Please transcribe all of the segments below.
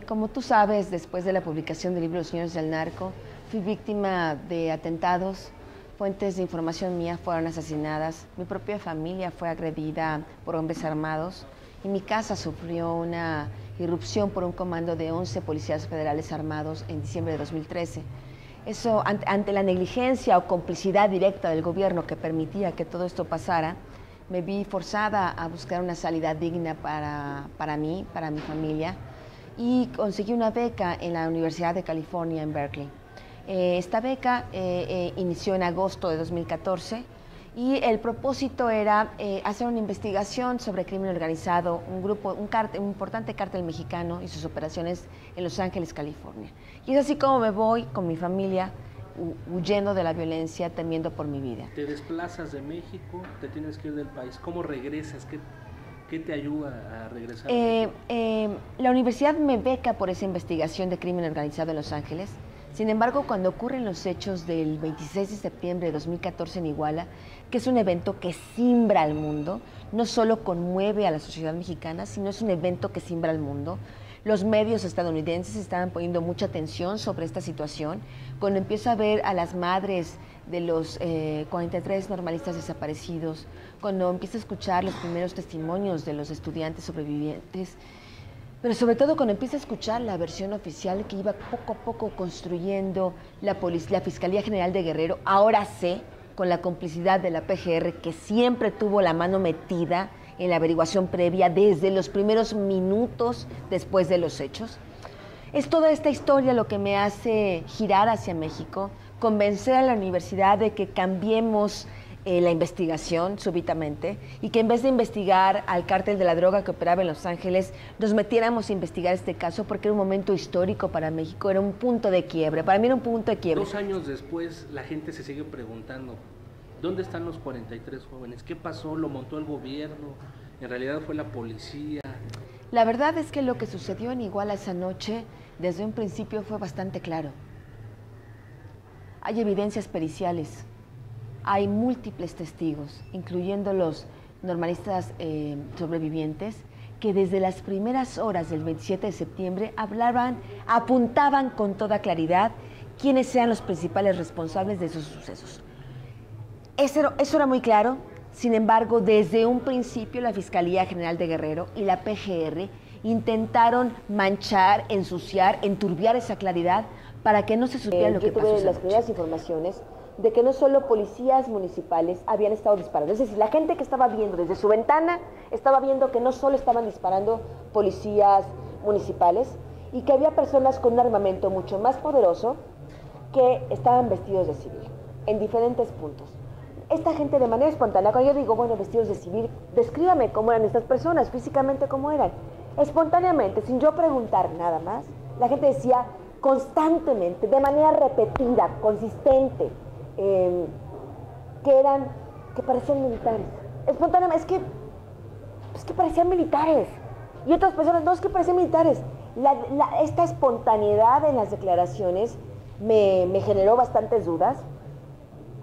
Como tú sabes, después de la publicación del libro Los Niños del Narco, fui víctima de atentados. Fuentes de información mía fueron asesinadas, mi propia familia fue agredida por hombres armados y mi casa sufrió una irrupción por un comando de 11 policías federales armados en diciembre de 2013. Eso, ante la negligencia o complicidad directa del gobierno que permitía que todo esto pasara, me vi forzada a buscar una salida digna para mí, para mi familia, y conseguí una beca en la Universidad de California en Berkeley. Esta beca inició en agosto de 2014 y el propósito era hacer una investigación sobre crimen organizado, un importante cártel mexicano y sus operaciones en Los Ángeles, California. Y es así como me voy con mi familia, huyendo de la violencia, temiendo por mi vida. Te desplazas de México, te tienes que ir del país. ¿Cómo regresas? ¿Qué te ayuda a regresar? La universidad me beca por esa investigación de crimen organizado en Los Ángeles. Sin embargo, cuando ocurren los hechos del 26 de septiembre de 2014 en Iguala, que es un evento que simbra al mundo, no solo conmueve a la sociedad mexicana, sino es un evento que simbra al mundo. Los medios estadounidenses estaban poniendo mucha atención sobre esta situación. Cuando empiezo a ver a las madres de los 43 normalistas desaparecidos, cuando empiezo a escuchar los primeros testimonios de los estudiantes sobrevivientes, pero sobre todo cuando empiezo a escuchar la versión oficial que iba poco a poco construyendo la Fiscalía General de Guerrero, ahora sé, con la complicidad de la PGR, que siempre tuvo la mano metida en la averiguación previa desde los primeros minutos después de los hechos. Es toda esta historia lo que me hace girar hacia México, convencer a la universidad de que cambiemos la investigación súbitamente y que en vez de investigar al cártel de la droga que operaba en Los Ángeles, nos metiéramos a investigar este caso porque era un momento histórico para México, era un punto de quiebre. Para mí era un punto de quiebre. 2 años después, la gente se sigue preguntando, ¿dónde están los 43 jóvenes? ¿Qué pasó? ¿Lo montó el gobierno? ¿En realidad fue la policía? La verdad es que lo que sucedió en Iguala esa noche, desde un principio fue bastante claro. Hay evidencias periciales, hay múltiples testigos, incluyendo los normalistas sobrevivientes, que desde las primeras horas del 27 de septiembre apuntaban con toda claridad quiénes sean los principales responsables de esos sucesos. Eso era muy claro. Sin embargo, desde un principio la Fiscalía General de Guerrero y la PGR intentaron manchar, ensuciar, enturbiar esa claridad para que no se supiera lo que pasó. Yo tuve las primeras informaciones de que no solo policías municipales habían estado disparando, es decir, la gente que estaba viendo desde su ventana estaba viendo que no solo estaban disparando policías municipales y que había personas con un armamento mucho más poderoso que estaban vestidos de civil en diferentes puntos. Esta gente de manera espontánea, cuando yo digo, bueno, vestidos de civil, descríbame cómo eran estas personas, físicamente cómo eran. Espontáneamente, sin yo preguntar nada más, la gente decía constantemente, de manera repetida, consistente, que parecían militares. Espontáneamente, es que parecían militares. Y otras personas, no, es que parecían militares. Esta espontaneidad en las declaraciones me generó bastantes dudas.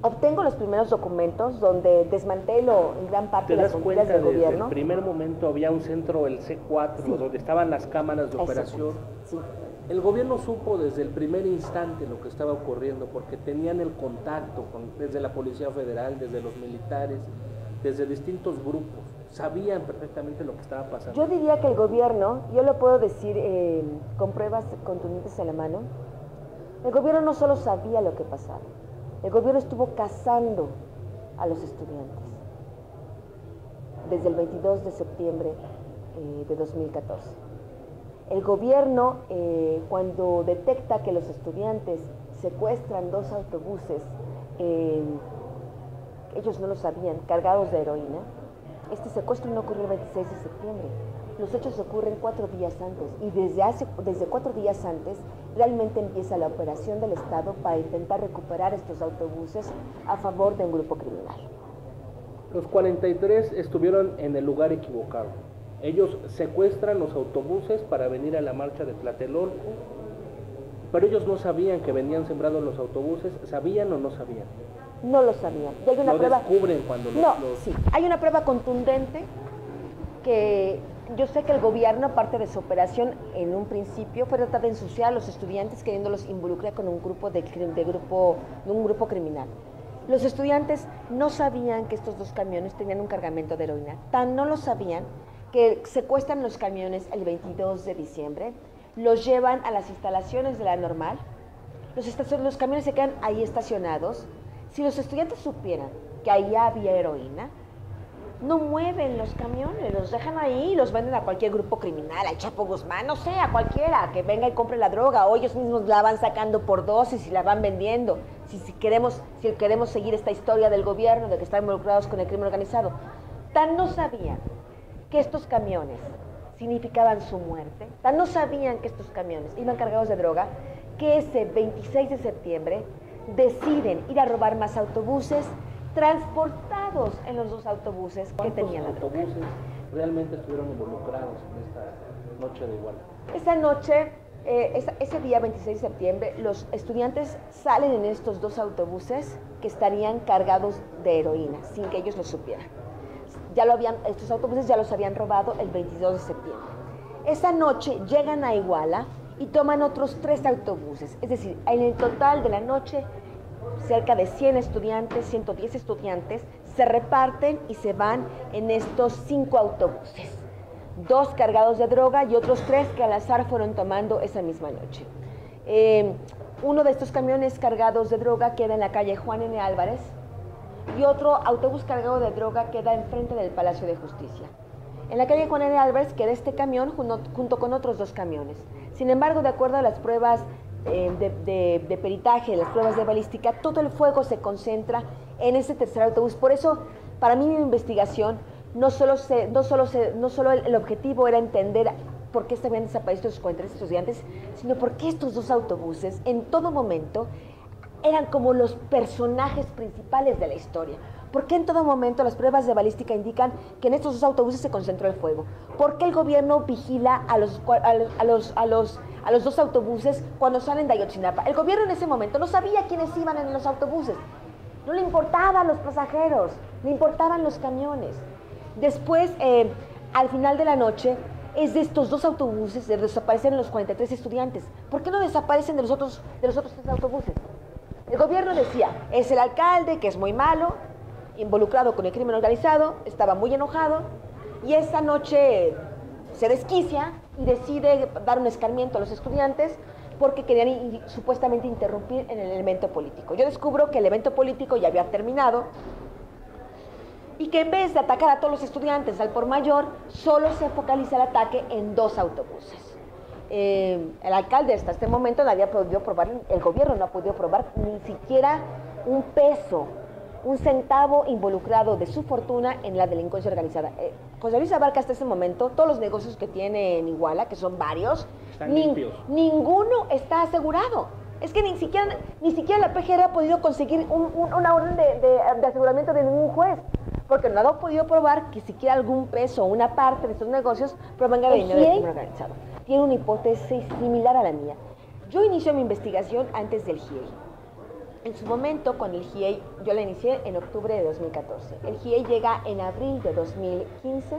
Obtengo los primeros documentos donde desmantelo en gran parte las mentiras del gobierno. Desde el primer momento había un centro, el C4, sí, donde estaban las cámaras de operación. Sí. El gobierno supo desde el primer instante lo que estaba ocurriendo porque tenían el contacto desde la Policía Federal, desde los militares, desde distintos grupos. Sabían perfectamente lo que estaba pasando. Yo diría que el gobierno, yo lo puedo decir con pruebas contundentes en la mano, el gobierno no solo sabía lo que pasaba, el gobierno estuvo cazando a los estudiantes desde el 22 de septiembre de 2014. El gobierno, cuando detecta que los estudiantes secuestran 2 autobuses, ellos no lo sabían, cargados de heroína, este secuestro no ocurrió el 26 de septiembre. Los hechos ocurren 4 días antes y desde 4 días antes realmente empieza la operación del Estado para intentar recuperar estos autobuses a favor de un grupo criminal. Los 43 estuvieron en el lugar equivocado. Ellos secuestran los autobuses para venir a la marcha de Tlatelolco, pero ellos no sabían que venían sembrados los autobuses. ¿Sabían o no sabían? No lo sabían. Y hay una ¿Lo prueba... descubren cuando sí. Hay una prueba contundente que yo sé que el gobierno, parte de su operación, en un principio, fue tratar de ensuciar a los estudiantes queriéndolos involucrar con un grupo, un grupo criminal. Los estudiantes no sabían que estos dos camiones tenían un cargamento de heroína. Tan no lo sabían que secuestran los camiones el 22 de diciembre, los llevan a las instalaciones de la Normal, los camiones se quedan ahí estacionados. Si los estudiantes supieran que ahí había heroína, no mueven los camiones, los dejan ahí y los venden a cualquier grupo criminal, al Chapo Guzmán, no sé, a cualquiera que venga y compre la droga, o ellos mismos la van sacando por dosis y la van vendiendo, si queremos seguir esta historia del gobierno de que están involucrados con el crimen organizado. Tan no sabían que estos camiones significaban su muerte, tan no sabían que estos camiones iban cargados de droga, que ese 26 de septiembre deciden ir a robar más autobuses, transportados en los dos autobuses que tenían la droga. ¿Cuántos autobuses realmente estuvieron involucrados en esta noche de Iguala? Esa noche, ese día 26 de septiembre, los estudiantes salen en estos dos autobuses que estarían cargados de heroína, sin que ellos lo supieran. Estos autobuses ya los habían robado el 22 de septiembre. Esa noche llegan a Iguala y toman otros 3 autobuses, es decir, en el total de la noche, cerca de 100 estudiantes, 110 estudiantes, se reparten y se van en estos 5 autobuses. 2 cargados de droga y otros 3 que al azar fueron tomando esa misma noche. Uno de estos camiones cargados de droga queda en la calle Juan N. Álvarez y otro autobús cargado de droga queda enfrente del Palacio de Justicia. En la calle Juan N. Álvarez queda este camión junto con otros 2 camiones. Sin embargo, de acuerdo a las pruebas de peritaje, las pruebas de balística, todo el fuego se concentra en ese tercer autobús. Por eso, para mí, mi investigación no solo el objetivo era entender por qué se habían desaparecido estos 43 estudiantes, sino por qué estos 2 autobuses en todo momento eran como los personajes principales de la historia. ¿Por qué en todo momento las pruebas de balística indican que en estos 2 autobuses se concentró el fuego? ¿Por qué el gobierno vigila a los 2 autobuses cuando salen de Ayotzinapa? El gobierno en ese momento no sabía quiénes iban en los autobuses. No le importaban los pasajeros, le importaban los camiones. Después, al final de la noche, es de estos 2 autobuses de desaparecen los 43 estudiantes. ¿Por qué no desaparecen de los otros 3 autobuses? El gobierno decía, es el alcalde, que es muy malo, involucrado con el crimen organizado, estaba muy enojado, y esa noche se desquicia y decide dar un escarmiento a los estudiantes porque querían supuestamente interrumpir en el elemento político. Yo descubro que el evento político ya había terminado y que en vez de atacar a todos los estudiantes al por mayor, solo se focaliza el ataque en 2 autobuses. El alcalde hasta este momento no había podido probar, el gobierno no ha podido probar ni siquiera un peso, un centavo involucrado de su fortuna en la delincuencia organizada. José Luis Abarca hasta ese momento, todos los negocios que tiene en Iguala, que son varios, ninguno está asegurado. Es que ni siquiera la PGR ha podido conseguir una orden de aseguramiento de ningún juez, porque no ha podido probar que siquiera algún peso o una parte de estos negocios provenga de dinero del crimen organizado. Tiene una hipótesis similar a la mía. Yo inicio mi investigación antes del GIEI. En su momento, con el GIEI, yo la inicié en octubre de 2014. El GIEI llega en abril de 2015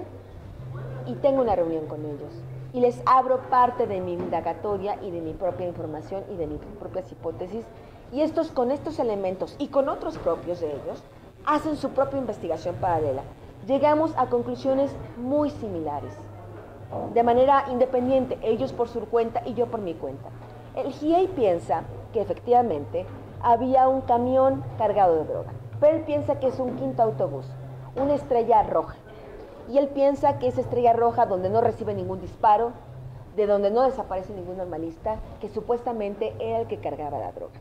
y tengo una reunión con ellos. Y les abro parte de mi indagatoria y de mi propia información y de mis propias hipótesis. Y con estos elementos y con otros propios de ellos, hacen su propia investigación paralela. Llegamos a conclusiones muy similares, de manera independiente, ellos por su cuenta y yo por mi cuenta. El GIEI piensa que efectivamente había un camión cargado de droga, pero él piensa que es un 5.º autobús, una estrella roja. Y él piensa que esa estrella roja, donde no recibe ningún disparo, de donde no desaparece ningún normalista, que supuestamente era el que cargaba la droga.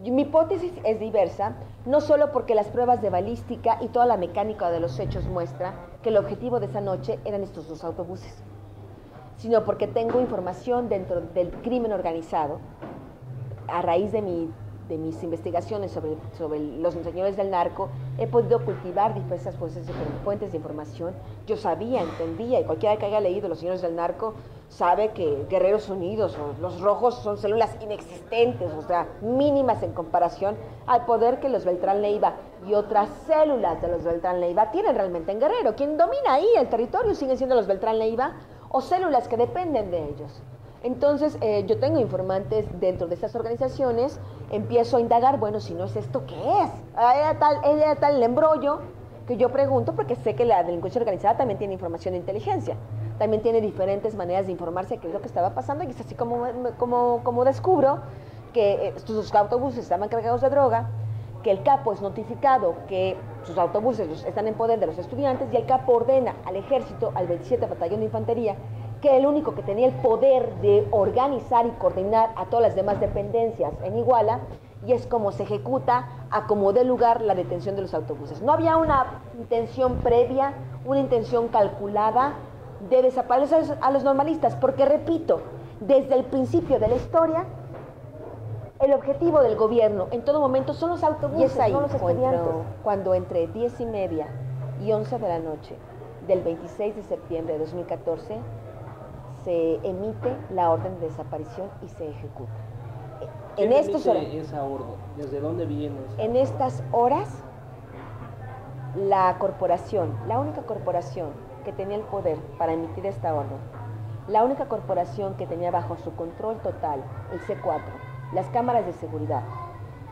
Mi hipótesis es diversa, no solo porque las pruebas de balística y toda la mecánica de los hechos muestra que el objetivo de esa noche eran estos 2 autobuses, sino porque tengo información dentro del crimen organizado, a raíz de mis investigaciones sobre los señores del narco, he podido cultivar diversas fuentes de información. Yo sabía, entendía, y cualquiera que haya leído Los señores del narco sabe que Guerreros Unidos o los Rojos son células inexistentes, o sea, mínimas en comparación al poder que los Beltrán Leiva y otras células de los Beltrán Leiva tienen realmente en Guerrero. Quien domina ahí el territorio siguen siendo los Beltrán Leiva o células que dependen de ellos. Entonces, yo tengo informantes dentro de estas organizaciones, empiezo a indagar, bueno, si no es esto, ¿qué es? Era tal el embrollo que yo pregunto, porque sé que la delincuencia organizada también tiene información de inteligencia, también tiene diferentes maneras de informarse de qué es lo que estaba pasando, y es así como descubro que sus autobuses estaban cargados de droga, que el capo es notificado que sus autobuses están en poder de los estudiantes, y el capo ordena al ejército, al 27 Batallón de Infantería, que era el único que tenía el poder de organizar y coordinar a todas las demás dependencias en Iguala, y es como se ejecuta a como dé lugar la detención de los autobuses. No había una intención previa, una intención calculada de desaparecer a los normalistas, porque repito, desde el principio de la historia, el objetivo del gobierno en todo momento son los autobuses, y es ahí, no los estudiantes. Cuando entre 10:30 y 11 de la noche del 26 de septiembre de 2014 se emite la orden de desaparición y se ejecuta. ¿Quién emite esa orden? ¿Desde dónde viene? En estas horas, la corporación, la única corporación que tenía el poder para emitir esta orden, la única corporación que tenía bajo su control total el C4, las cámaras de seguridad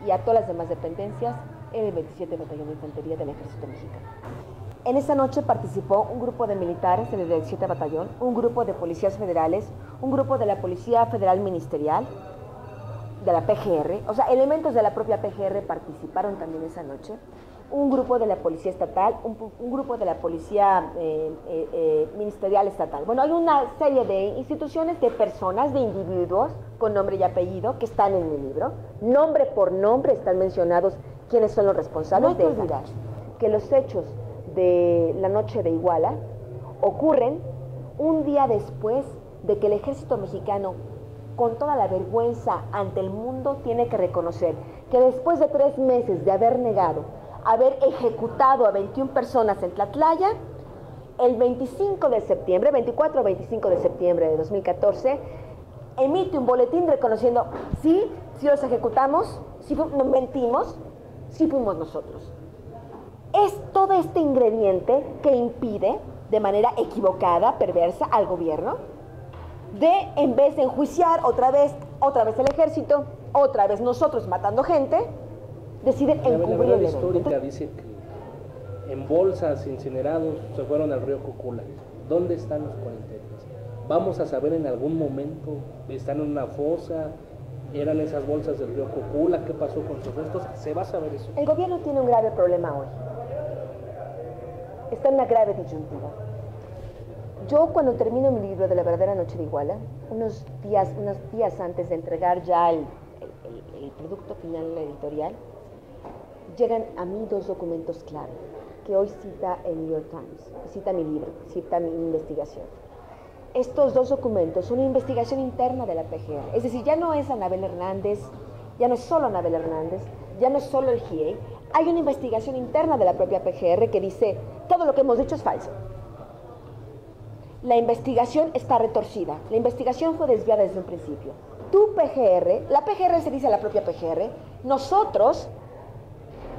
y a todas las demás dependencias, era el 27 Batallón de Infantería del Ejército Mexicano. En esa noche participó un grupo de militares del 27 Batallón, un grupo de policías federales, un grupo de la Policía Federal Ministerial, de la PGR, o sea, elementos de la propia PGR participaron también esa noche, un grupo de la Policía Estatal, un grupo de la Policía Ministerial Estatal. Bueno, hay una serie de instituciones, de personas, de individuos con nombre y apellido que están en mi libro. Nombre por nombre están mencionados quiénes son los responsables. No hay que olvidar que los hechos de la noche de Iguala ocurren un día después de que el ejército mexicano, con toda la vergüenza ante el mundo, tiene que reconocer que después de 3 meses de haber negado haber ejecutado a 21 personas en Tlatlaya, el 25 de septiembre, 24 o 25 de septiembre de 2014, emite un boletín reconociendo, sí los ejecutamos, sí no mentimos, sí fuimos nosotros. Es todo este ingrediente que impide, de manera equivocada, perversa, al gobierno, de, en vez de enjuiciar otra vez el ejército, otra vez nosotros matando gente, deciden encubrir el evento. La histórica dice que en bolsas incinerados se fueron al río Cocula. ¿Dónde están los 43? Vamos a saber en algún momento, están en una fosa, eran esas bolsas del río Cocula, ¿qué pasó con sus restos? Se va a saber eso. El gobierno tiene un grave problema hoy. Está en una grave disyuntiva. Yo, cuando termino mi libro de La verdadera noche de Iguala, unos días antes de entregar ya el producto final de la editorial, llegan a mí 2 documentos clave que hoy cita el New York Times, cita mi libro, cita mi investigación. Estos 2 documentos son una investigación interna de la PGR, es decir, ya no es Anabel Hernández, ya no es solo Anabel Hernández, ya no es solo el GIEI, hay una investigación interna de la propia PGR que dice, todo lo que hemos dicho es falso. La investigación está retorcida, la investigación fue desviada desde un principio. Tu PGR, la PGR se dice a la propia PGR, nosotros,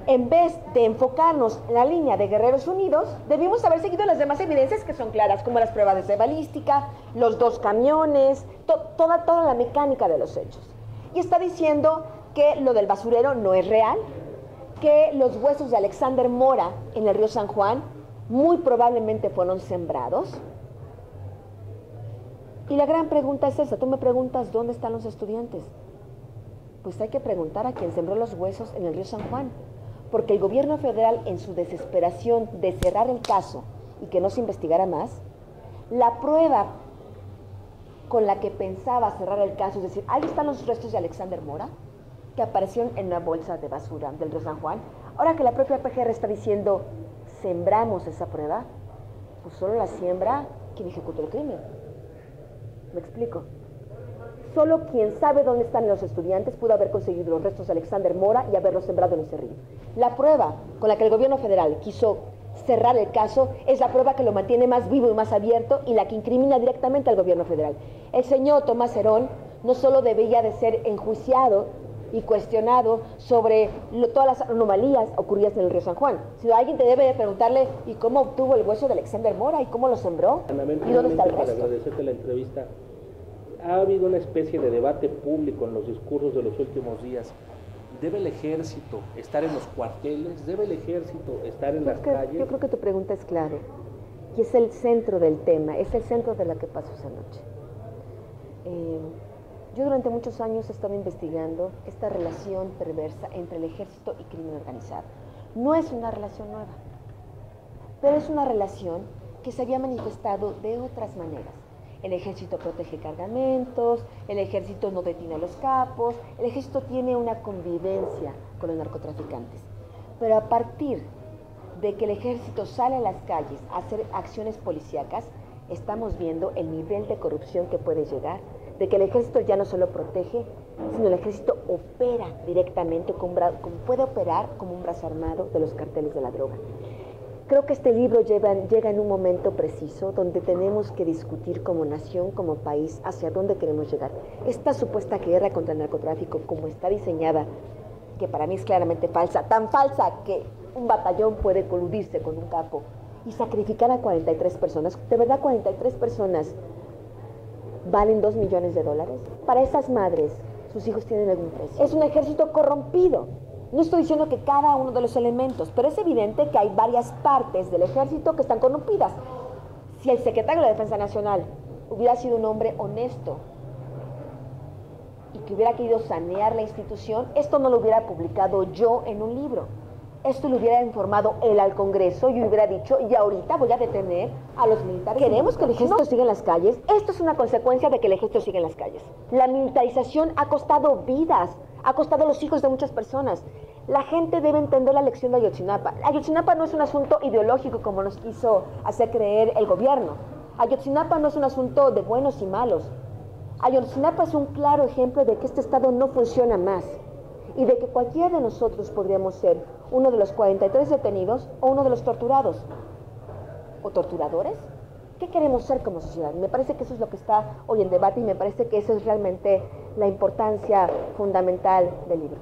en vez de enfocarnos en la línea de Guerreros Unidos, debimos haber seguido las demás evidencias que son claras, como las pruebas de balística, los 2 camiones, toda la mecánica de los hechos. Y está diciendo que lo del basurero no es real, que los huesos de Alexander Mora en el río San Juan muy probablemente fueron sembrados. Y la gran pregunta es esa, tú me preguntas ¿dónde están los estudiantes? Pues hay que preguntar a quien sembró los huesos en el río San Juan, porque el gobierno federal, en su desesperación de cerrar el caso y que no se investigara más, la prueba con la que pensaba cerrar el caso, es decir, ahí están los restos de Alexander Mora, que aparecieron en una bolsa de basura del río San Juan. Ahora que la propia PGR está diciendo, sembramos esa prueba, pues solo la siembra quien ejecutó el crimen. ¿Me explico? Solo quien sabe dónde están los estudiantes pudo haber conseguido los restos de Alexander Mora y haberlos sembrado en ese río. La prueba con la que el gobierno federal quiso cerrar el caso es la prueba que lo mantiene más vivo y más abierto y la que incrimina directamente al gobierno federal. El señor Tomás Herón no solo debía de ser enjuiciado y cuestionado sobre todas las anomalías ocurridas en el río San Juan, sino alguien te debe de preguntarle ¿y cómo obtuvo el hueso de Alexander Mora? ¿Y cómo lo sembró? ¿Y dónde está el resto? Para agradecerte la entrevista, ha habido una especie de debate público en los discursos de los últimos días. ¿Debe el ejército estar en los cuarteles? ¿Debe el ejército estar en las calles? Yo creo que tu pregunta es clave y es el centro del tema, es el centro de lo que pasó esa noche. Yo durante muchos años he estado investigando esta relación perversa entre el ejército y crimen organizado. No es una relación nueva, pero es una relación que se había manifestado de otras maneras. El ejército protege cargamentos, el ejército no detiene a los capos, el ejército tiene una convivencia con los narcotraficantes. Pero a partir de que el ejército sale a las calles a hacer acciones policíacas, estamos viendo el nivel de corrupción que puede llegar, de que el ejército ya no solo protege, sino el ejército opera directamente, puede operar como un brazo armado de los carteles de la droga. Creo que este libro llega en un momento preciso donde tenemos que discutir como nación, como país, hacia dónde queremos llegar. Esta supuesta guerra contra el narcotráfico, como está diseñada, que para mí es claramente falsa, tan falsa que un batallón puede coludirse con un capo y sacrificar a 43 personas. ¿De verdad 43 personas valen $2 millones? Para esas madres, sus hijos tienen algún precio. Es un ejército corrompido. No estoy diciendo que cada uno de los elementos, pero es evidente que hay varias partes del ejército que están corrompidas. Si el secretario de la Defensa Nacional hubiera sido un hombre honesto y que hubiera querido sanear la institución, esto no lo hubiera publicado yo en un libro. Esto lo hubiera informado él al Congreso y hubiera dicho, y ahorita voy a detener a los militares. Queremos que el ejército siga en las calles. Esto es una consecuencia de que el ejército siga en las calles. La militarización ha costado vidas, ha costado los hijos de muchas personas. La gente debe entender la lección de Ayotzinapa. Ayotzinapa no es un asunto ideológico como nos quiso hacer creer el gobierno. Ayotzinapa no es un asunto de buenos y malos. Ayotzinapa es un claro ejemplo de que este Estado no funciona más y de que cualquiera de nosotros podríamos ser uno de los 43 detenidos o uno de los torturados. ¿O torturadores? ¿Qué queremos ser como sociedad? Me parece que eso es lo que está hoy en debate y me parece que esa es realmente la importancia fundamental del libro.